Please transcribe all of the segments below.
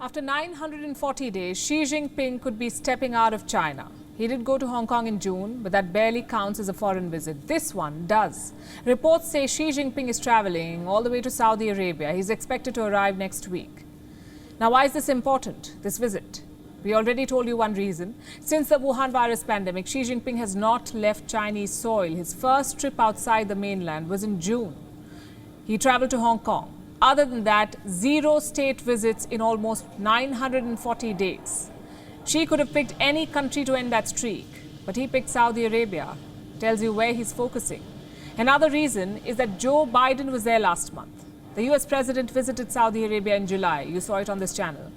After 940 days, Xi Jinping could be stepping out of China. He did go to Hong Kong in June, but that barely counts as a foreign visit. This one does. Reports say Xi Jinping is traveling all the way to Saudi Arabia. He's expected to arrive next week. Now, why is this important, this visit? We already told you one reason. Since the Wuhan virus pandemic, Xi Jinping has not left Chinese soil. His first trip outside the mainland was in June. He traveled to Hong Kong. Other than that, 0 state visits in almost 940 days. Xi could have picked any country to end that streak, but he picked Saudi Arabia. Tells you where he's focusing. Another reason is that Joe Biden was there last month. The US president visited Saudi Arabia in July. You saw it on this channel.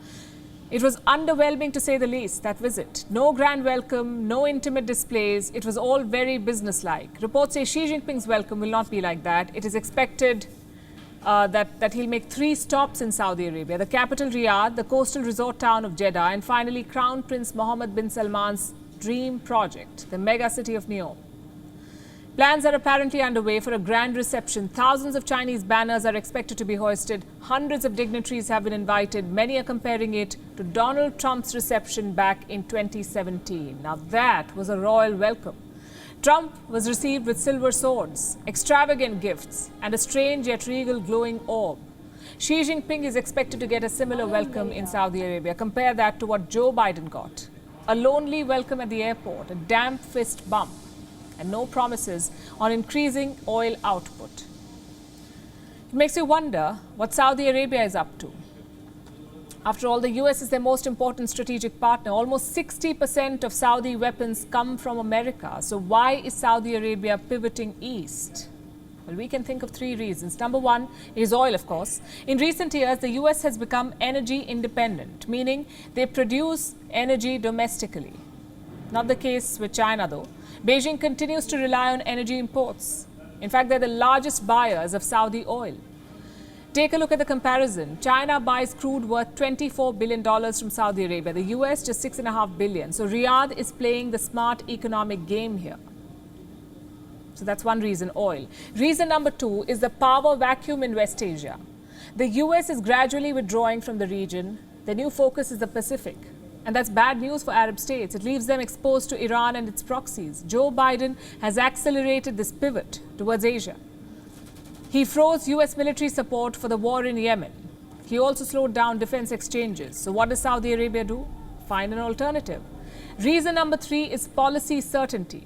It was underwhelming to say the least, that visit. No grand welcome, no intimate displays. It was all very businesslike. Reports say Xi Jinping's welcome will not be like that. It is expected that he'll make 3 stops in Saudi Arabia: the capital Riyadh, the coastal resort town of Jeddah, and finally Crown Prince Mohammed bin Salman's dream project, the mega city of Neom. Plans are apparently underway for a grand reception. Thousands of Chinese banners are expected to be hoisted. Hundreds of dignitaries have been invited. Many are comparing it to Donald Trump's reception back in 2017. Now that was a royal welcome. Trump was received with silver swords, extravagant gifts, and a strange yet regal glowing orb. Xi Jinping is expected to get a similar welcome in Saudi Arabia. Compare that to what Joe Biden got. A lonely welcome at the airport, a damp fist bump, and no promises on increasing oil output. It makes you wonder what Saudi Arabia is up to. After all, the US is their most important strategic partner. Almost 60% of Saudi weapons come from America. So why is Saudi Arabia pivoting east? Well, we can think of 3 reasons. Number 1 is oil, of course. In recent years, the US has become energy independent, meaning they produce energy domestically. Not the case with China, though. Beijing continues to rely on energy imports. In fact, they're the largest buyers of Saudi oil. Take a look at the comparison. China buys crude worth $24 billion from Saudi Arabia. The US just $6.5 billion. So Riyadh is playing the smart economic game here. So that's one reason, oil. Reason number 2 is the power vacuum in West Asia. The US is gradually withdrawing from the region. The new focus is the Pacific. And that's bad news for Arab states. It leaves them exposed to Iran and its proxies. Joe Biden has accelerated this pivot towards Asia. He froze US military support for the war in Yemen. He also slowed down defense exchanges. So what does Saudi Arabia do? Find an alternative. Reason number 3 is policy certainty.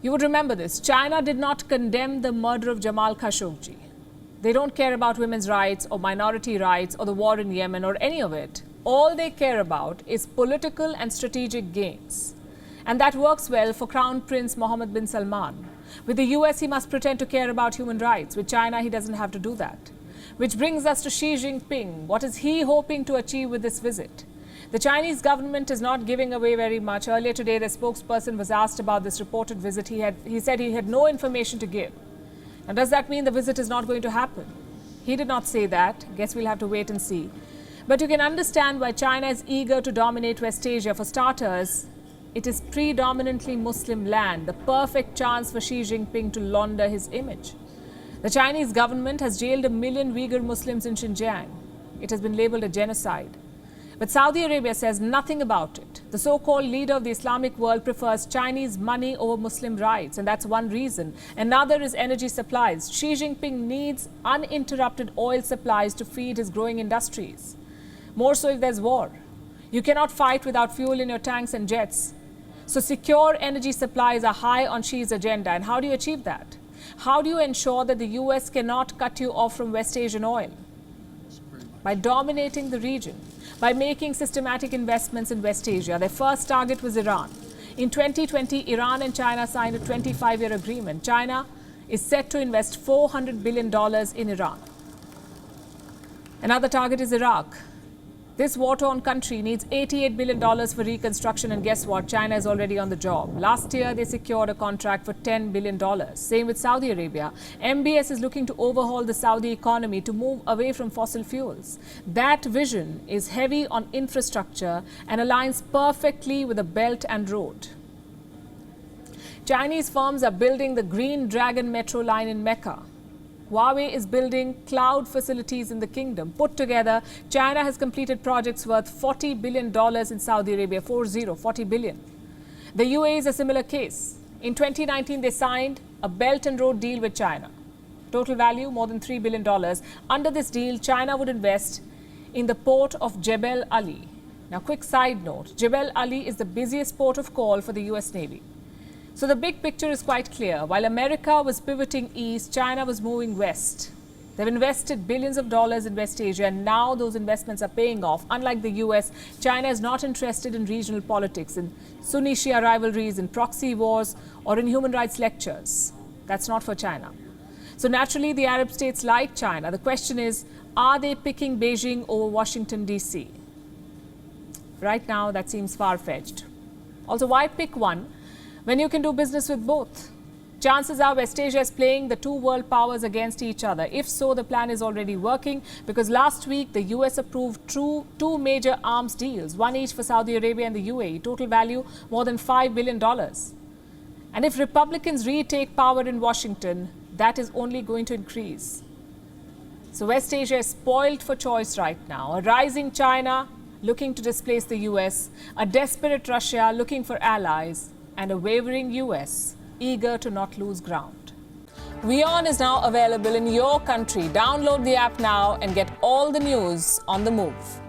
You would remember this. China did not condemn the murder of Jamal Khashoggi. They don't care about women's rights or minority rights or the war in Yemen or any of it. All they care about is political and strategic gains. And that works well for Crown Prince Mohammed bin Salman. With the US, he must pretend to care about human rights. With China, he doesn't have to do that. Which brings us to Xi Jinping. What is he hoping to achieve with this visit? The Chinese government is not giving away very much. Earlier today, the spokesperson was asked about this reported visit. He said he had no information to give. Now, does that mean the visit is not going to happen? He did not say that. Guess we'll have to wait and see. But you can understand why China is eager to dominate West Asia. For starters, it is predominantly Muslim land, the perfect chance for Xi Jinping to launder his image. The Chinese government has jailed 1 million Uyghur Muslims in Xinjiang. It has been labeled a genocide. But Saudi Arabia says nothing about it. The so-called leader of the Islamic world prefers Chinese money over Muslim rights, and that's one reason. Another is energy supplies. Xi Jinping needs uninterrupted oil supplies to feed his growing industries. More so if there's war. You cannot fight without fuel in your tanks and jets. So secure energy supplies are high on Xi's agenda. And how do you achieve that? How do you ensure that the US cannot cut you off from West Asian oil? By dominating the region, by making systematic investments in West Asia. Their first target was Iran. In 2020, Iran and China signed a 25-year agreement. China is set to invest $400 billion in Iran. Another target is Iraq. This war-torn country needs $88 billion for reconstruction, and guess what? China is already on the job. Last year, they secured a contract for $10 billion. Same with Saudi Arabia. MBS is looking to overhaul the Saudi economy to move away from fossil fuels. That vision is heavy on infrastructure and aligns perfectly with the Belt and Road. Chinese firms are building the Green Dragon metro line in Mecca. Huawei is building cloud facilities in the kingdom. Put together, China has completed projects worth $40 billion in Saudi Arabia, 40 billion. The UAE is a similar case. In 2019, they signed a Belt and Road deal with China. Total value, more than $3 billion. Under this deal, China would invest in the port of Jebel Ali. Now, quick side note, Jebel Ali is the busiest port of call for the US Navy. So the big picture is quite clear. While America was pivoting east, China was moving west. They've invested billions of dollars in West Asia, and now those investments are paying off. Unlike the US, China is not interested in regional politics, in Sunni-Shia rivalries, in proxy wars, or in human rights lectures. That's not for China. So naturally, the Arab states like China. The question is, are they picking Beijing over Washington, D.C.? Right now, that seems far-fetched. Also, why pick one when you can do business with both? Chances are West Asia is playing the two world powers against each other. If so, the plan is already working, because last week the US approved two major arms deals, one each for Saudi Arabia and the UAE, total value more than $5 billion. And if Republicans retake power in Washington, that is only going to increase. So West Asia is spoiled for choice right now. A rising China looking to displace the US, a desperate Russia looking for allies, and a wavering US eager to not lose ground. WION is now available in your country. Download the app now and get all the news on the move.